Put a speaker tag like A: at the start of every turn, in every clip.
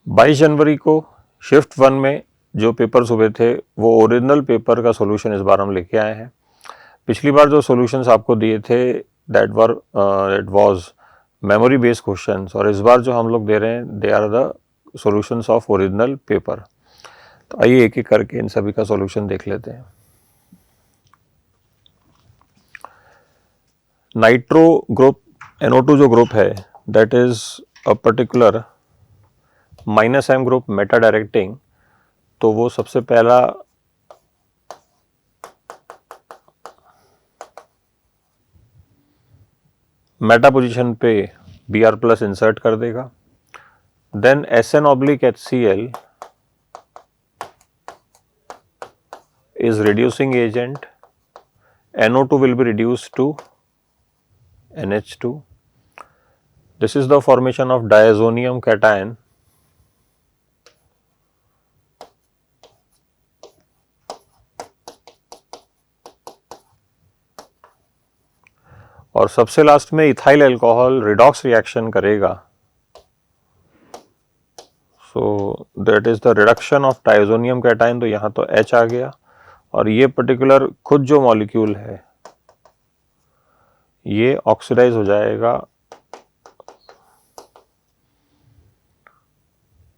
A: 22 जनवरी को शिफ्ट 1 में जो पेपर्स हुए थे वो ओरिजिनल पेपर का सॉल्यूशन इस बार हम लेके आए हैं। पिछली बार जो सॉल्यूशंस आपको दिए थे that was memory based questions, और इस बार जो हम लोग दे रहे हैं they are the solutions of original paper. तो आइए एक एक करके इन सभी का सॉल्यूशन देख लेते हैं। नाइट्रो ग्रुप NO2 जो ग्रुप है that is a particular -M group meta directing. तो वो सबसे पहला मेटा पोजीशन पे Br+ इंसर्ट कर देगा। Then SN/HCl is reducing agent. NO2 will be reduced to NH2. This is the formation of diazonium cation. और सबसे लास्ट में इथाइल अल्कोहल रिडॉक्स रिएक्शन करेगा। So that is the reduction of diazonium cation. तो यहाँ तो H आ गया, और ये पर्टिकुलर खुद जो मॉलिक्यूल है ये ऑक्सीडाइज हो जाएगा।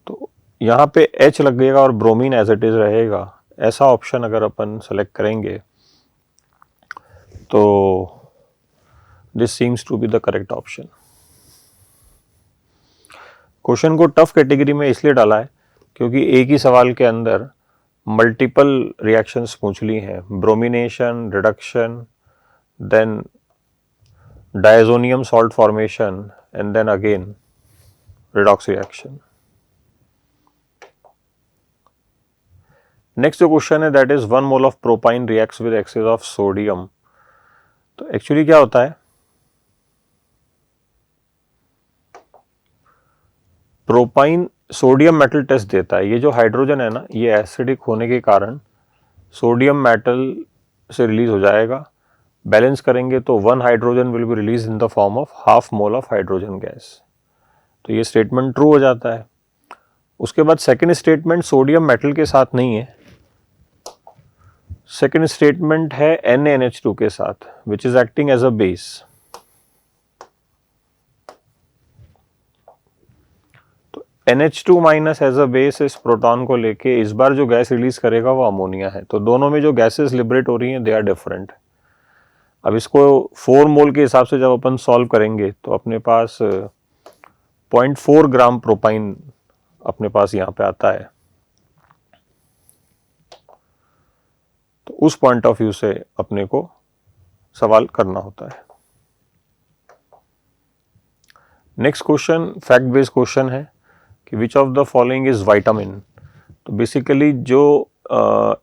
A: तो यहाँ पे H लग गएगा और ब्रोमीन एज इट इज रहेगा। ऐसा ऑप्शन अगर अपन सेलेक्ट करेंगे तो this seems to be the correct option. Question को टफ कैटेगरी में इसलिए डाला है क्योंकि एक ही सवाल के अंदर मल्टीपल रिएक्शंस पूछ ली हैं, bromination, reduction, then diazonium salt formation and then again redox reaction. Next जो क्वेश्चन है that is 1 mole of propyne reacts with excess of sodium. तो एक्चुअली क्या होता है, प्रोपाइन सोडियम मेटल टेस्ट देता है। ये जो हाइड्रोजन है ना, ये एसिडिक होने के कारण सोडियम मेटल से रिलीज हो जाएगा। बैलेंस करेंगे तो 1 hydrogen will be release in the form of half mole of hydrogen gas. तो ये स्टेटमेंट ट्रू हो जाता है। उसके बाद सेकेंड स्टेटमेंट सोडियम मेटल के साथ नहीं है, सेकेंड स्टेटमेंट है NaNH2 के साथ which is acting as a base. तो NH2 minus as a base इस प्रोटॉन को लेके इस बार जो गैस रिलीज करेगा वो अमोनिया है। तो दोनों में जो गैसेस लिबरेट हो रही हैं दे आर डिफरेंट। अब इसको 4 मोल के हिसाब से जब अपन सॉल्व करेंगे तो अपने पास 0.4 ग्राम प्रोपाइन अपने पास यहाँ पे आता है। तो उस पॉइंट ऑफ व्यू से अपने को सवाल करना होता है। Next question fact based question है कि which of the following is vitamin. तो बेसिकली जो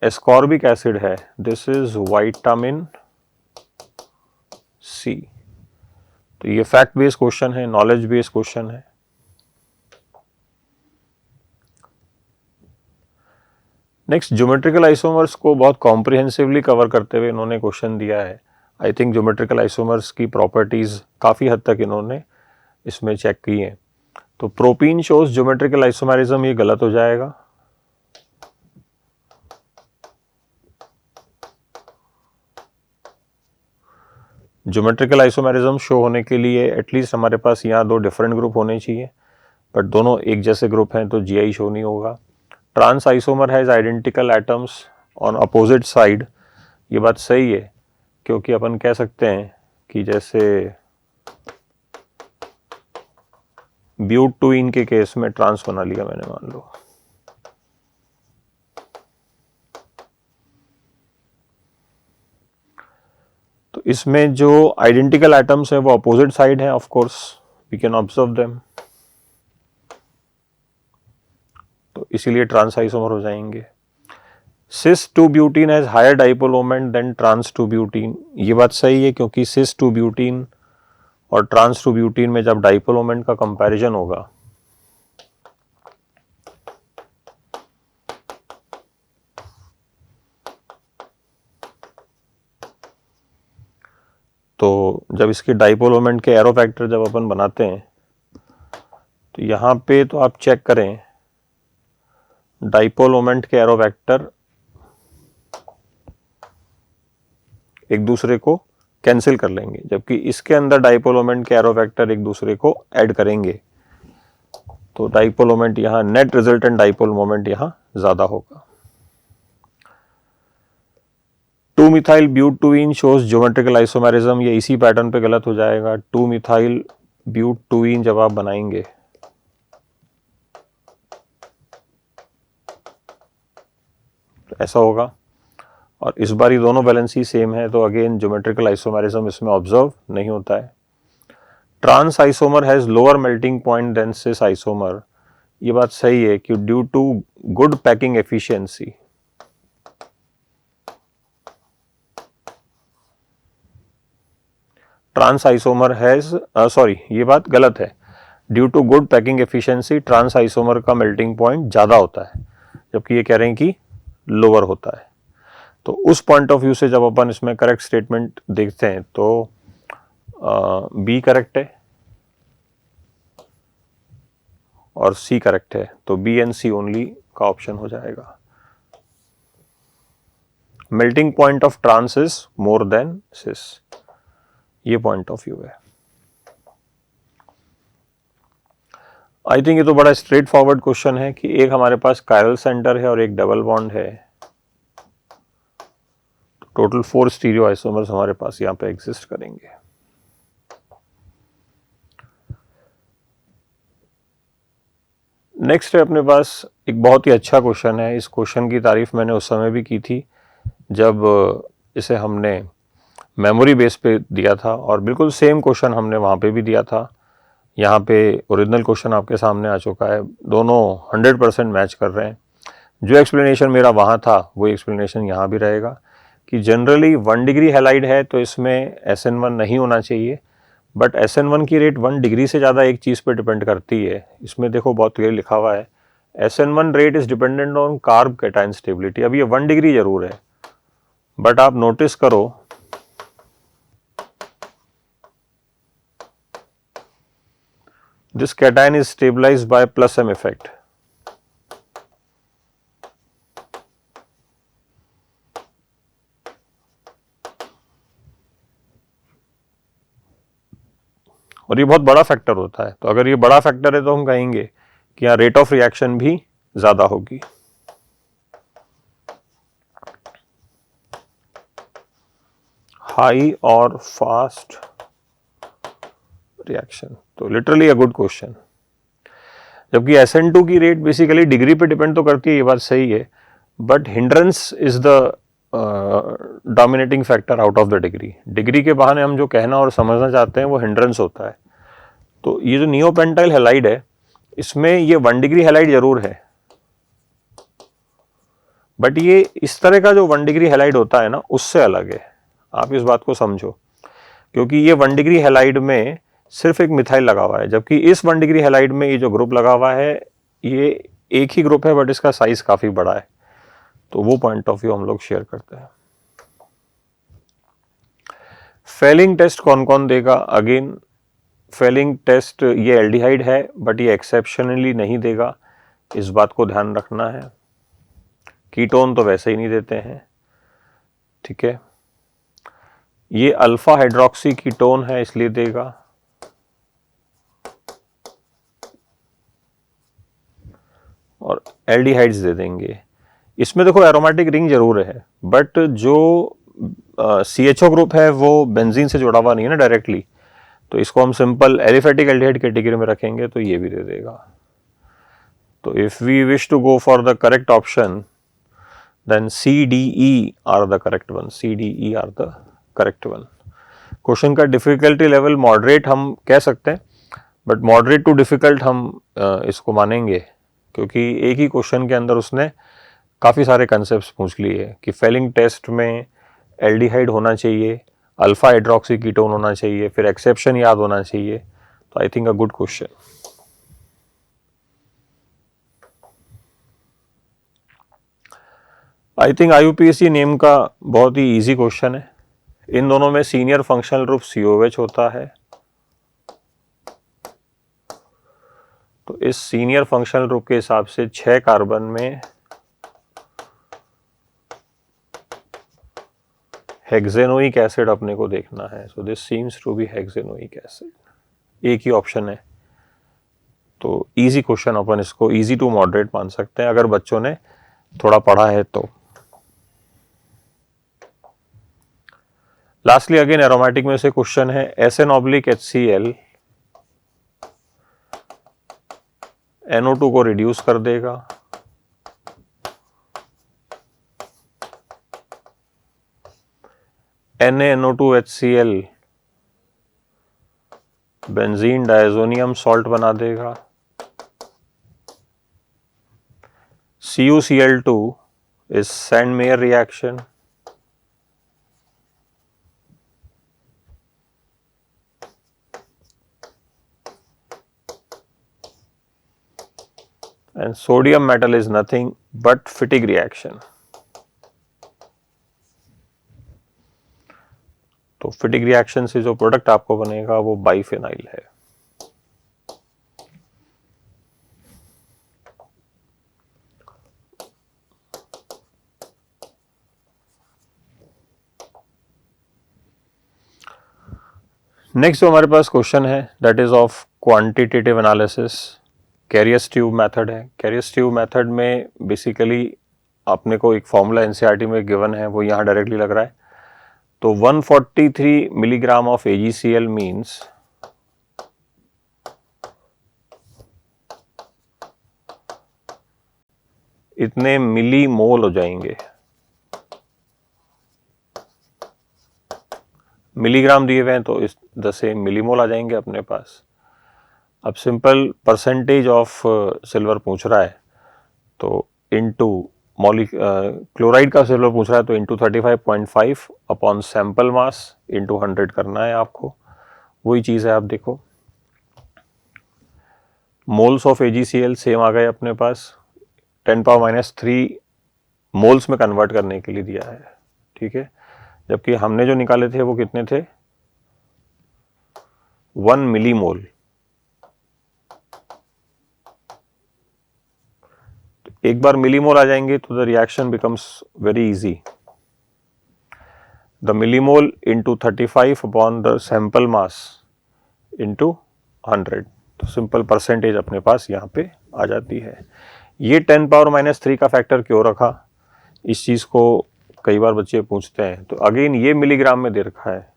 A: एस्कॉर्बिक एसिड है दिस इज विटामिन C। तो ये फैक्ट बेस्ड क्वेश्चन है, नॉलेज बेस्ड क्वेश्चन है। नेक्स्ट ज्योमेट्रिकल आइसोमर्स को बहुत कॉम्प्रिहेंसिवली कवर करते हुए इन्होंने क्वेश्चन दिया है। आई थिंक ज्योमेट्रिकल आइसोमर्स की प्रॉपर्टीज काफ़ी हद तक इन्होंने इसमें चेक की है। तो प्रोपीन शोज ज्योमेट्रिकल आइसोमेरिज्म, ये गलत हो जाएगा। ज्योमेट्रिकल आइसोमेरिज्म शो होने के लिए एटलीस्ट हमारे पास यहाँ 2 डिफरेंट ग्रुप होने चाहिए, बट दोनों एक जैसे ग्रुप हैं तो GI शो नहीं होगा। Trans isomer has identical atoms on opposite side, ये बात सही है क्योंकि अपन कह सकते हैं कि जैसे ब्यूट-2इन के केस में ट्रांस बना लिया मैंने, मान लो। तो इसमें जो आइडेंटिकल एटम्स है वो अपोजिट साइड है, of course we can observe them, तो इसीलिए ट्रांस आइसोमर हो जाएंगे। cis-2-ब्यूटीन has higher dipole moment than trans-2-ब्यूटीन, ये बात सही है क्योंकि cis-2-ब्यूटीन और trans-2-ब्यूटीन में जब डाइपोल मोमेंट का कंपैरिजन होगा तो जब इसके डाइपोल मोमेंट के एरो फैक्टर जब अपन बनाते हैं तो यहाँ पे तो आप चेक करें डाइपोल मोमेंट के एरो वेक्टर एक दूसरे को कैंसिल कर लेंगे, जबकि इसके अंदर डाइपोल मोमेंट के एरो वेक्टर एक दूसरे को ऐड करेंगे। तो डाइपोल मोमेंट यहाँ, नेट रिजल्टेंट डाइपोल मोमेंट यहाँ ज्यादा होगा। 2-मिथाइल ब्यूटूइन शोज ज्योमेट्रिकल आइसोमेरिज्म, ये इसी पैटर्न पे गलत हो जाएगा। 2-मिथाइल ब्यूटूइन जब आप बनाएंगे तो ऐसा होगा, और इस बार ये दोनों वैलेंसी सेम है, तो अगेन ज्योमेट्रिकल आइसोमेरिज्म इसमें ऑब्जर्व नहीं होता है। Trans isomer has lower melting point than cis isomer, ये बात सही है कि due to good packing efficiency, trans isomer has, sorry ये बात गलत है, due to good packing efficiency trans isomer का मेल्टिंग पॉइंट ज्यादा होता है, जबकि ये कह रहे हैं कि लोअर होता है। तो उस पॉइंट ऑफ व्यू से जब अपन इसमें करेक्ट स्टेटमेंट देखते हैं तो बी करेक्ट है और सी करेक्ट है, तो बी एंड सी ओनली का ऑप्शन हो जाएगा। Melting point of trans is more than cis, ये पॉइंट ऑफ व्यू है। आई थिंक ये तो बड़ा स्ट्रेट फॉरवर्ड क्वेश्चन है कि एक हमारे पास कायरल सेंटर है और एक डबल बॉन्ड है, टोटल 4 स्टीरियो आइसोमर्स हमारे पास यहां पे एग्जिस्ट करेंगे। नेक्स्ट है अपने पास एक बहुत ही अच्छा क्वेश्चन है। इस क्वेश्चन की तारीफ मैंने उस समय भी की थी जब इसे हमने मेमोरी बेस पे दिया था, और बिल्कुल सेम क्वेश्चन हमने वहाँ पे भी दिया था। यहाँ पे ओरिजिनल क्वेश्चन आपके सामने आ चुका है, दोनों 100% मैच कर रहे हैं। जो एक्सप्लेनेशन मेरा वहाँ था वो एक्सप्लेनेशन यहाँ भी रहेगा कि जनरली 1 डिग्री हैलाइड है तो इसमें SN1 नहीं होना चाहिए, बट SN1 की रेट 1 डिग्री से ज़्यादा एक चीज़ पे डिपेंड करती है। इसमें देखो बहुत क्लियर लिखा हुआ है, SN1 rate is dependent on carb cation stability. अब ये 1 डिग्री जरूर है, बट आप नोटिस करो this cation is stabilized by plus M effect. और ये बहुत बड़ा फैक्टर होता है, तो अगर ये बड़ा फैक्टर है तो हम कहेंगे कि यहाँ रेट ऑफ रिएक्शन भी ज्यादा होगी। हाई और फास्ट रिएक्शन, तो लिटरली अ गुड क्वेश्चन। जबकि SN2 की रेट बेसिकली डिग्री पे डिपेंड तो करती है, ये बात सही है, but hindrance is the dominating factor out of the degree. Degree के बहाने हम जो कहना और समझना चाहते हैं वो हिंड्रेंस होता है। तो ये जो नियोपेंटाइल हैलाइड है इसमें ये 1 डिग्री हैलाइड जरूर है, बट ये इस तरह का जो 1 डिग्री हैलाइड होता है ना उससे अलग है। आप इस बात को समझो, क्योंकि ये 1 डिग्री हैलाइड में सिर्फ एक मिथाइल लगा हुआ है, जबकि इस 1 डिग्री हैलाइड में ये जो ग्रुप लगा हुआ है ये एक ही ग्रुप है, बट इसका साइज काफी बड़ा है। तो वो पॉइंट ऑफ व्यू हम लोग शेयर करते हैं। फेलिंग टेस्ट कौन कौन देगा? अगेन फेलिंग टेस्ट ये एल्डिहाइड है, बट ये एक्सेप्शनली नहीं देगा, इस बात को ध्यान रखना है। कीटोन तो वैसे ही नहीं देते हैं, ठीक है। ये अल्फा हाइड्रोक्सी कीटोन है इसलिए देगा, और एल्डिहाइड्स दे देंगे। इसमें देखो एरोमेटिक रिंग जरूर है, बट जो CHO ग्रुप है वो बेंजीन से जुड़ा हुआ नहीं है ना डायरेक्टली, तो इसको हम सिंपल एलिफेटिक एल्डिहाइड कैटेगरी में रखेंगे, तो ये भी दे देगा। तो if we wish to go for the correct option then CDE are the correct one, CDE are the correct one. Question का डिफिकल्टी लेवल मॉडरेट हम कह सकते हैं, बट मॉडरेट टू डिफिकल्ट हम इसको मानेंगे, क्योंकि एक ही क्वेश्चन के अंदर उसने काफ़ी सारे कंसेप्ट पूछ लिए कि फेलिंग टेस्ट में एल्डिहाइड होना चाहिए, अल्फा हाइड्रोक्सी कीटोन होना चाहिए, फिर एक्सेप्शन याद होना चाहिए। तो I think a good question. I think IUPAC name का बहुत ही इजी क्वेश्चन है। इन दोनों में सीनियर फंक्शनल ग्रुप COH होता है, तो इस सीनियर फंक्शनल ग्रुप के हिसाब से 6 कार्बन में हेक्सेनोइक एसिड अपने को देखना है। So this seems to be hexanoic acid, एक ही ऑप्शन है। तो इजी क्वेश्चन, अपन इसको इजी टू मॉडरेट मान सकते हैं अगर बच्चों ने थोड़ा पढ़ा है तो। लास्टली अगेन एरोमेटिक में से क्वेश्चन है, SN/HCl NO2 को रिड्यूस कर देगा, NaNO2HCl बेंजीन डायजोनियम सॉल्ट बना देगा, CuCl2 is sand-mayor reaction, and sodium metal is nothing but Fittig reaction. तो Fittig reaction से जो प्रोडक्ट आपको बनेगा वो बाइफेनाइल है। नेक्स्ट जो हमारे पास क्वेश्चन है that is of quantitative analysis, Carius tube method है। कैरियस ट्यूब मेथड में बेसिकली आपने को एक फॉर्मूला एनसीईआरटी में गिवन है, वो यहाँ डायरेक्टली लग रहा है। तो 143 मिलीग्राम ऑफ AgCl मीन्स इतने मिली मोल हो जाएंगे। मिलीग्राम दिए हुए हैं तो इस 10 मिलीमोल आ जाएंगे अपने पास। अब सिंपल परसेंटेज ऑफ सिल्वर पूछ रहा है तो इनटू क्लोराइड का सिल्वर पूछ रहा है तो into 35.5 upon sample mass into 100 करना है आपको। वही चीज़ है, आप देखो मोल्स ऑफ AgCl सेम आ गए अपने पास, 10⁻³ मोल्स में कन्वर्ट करने के लिए दिया है, ठीक है। जबकि हमने जो निकाले थे वो कितने थे, 1 मिलीमोल। एक बार मिलीमोल आ जाएंगे तो the reaction becomes very easy. The millimole into 35 upon the sample mass into 100, तो सिंपल परसेंटेज अपने पास यहाँ पे आ जाती है। ये 10⁻³ का फैक्टर क्यों रखा, इस चीज़ को कई बार बच्चे पूछते हैं। तो अगेन ये मिलीग्राम में दे रखा है,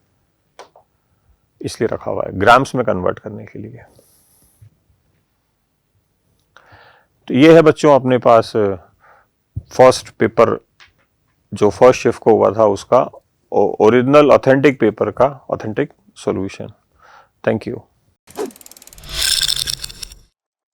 A: इसलिए रखा हुआ है ग्राम्स में कन्वर्ट करने के लिए। तो ये है बच्चों अपने पास फर्स्ट पेपर जो फर्स्ट शिफ्ट को हुआ था उसका ओरिजिनल ऑथेंटिक पेपर का ऑथेंटिक सॉल्यूशन। Thank you.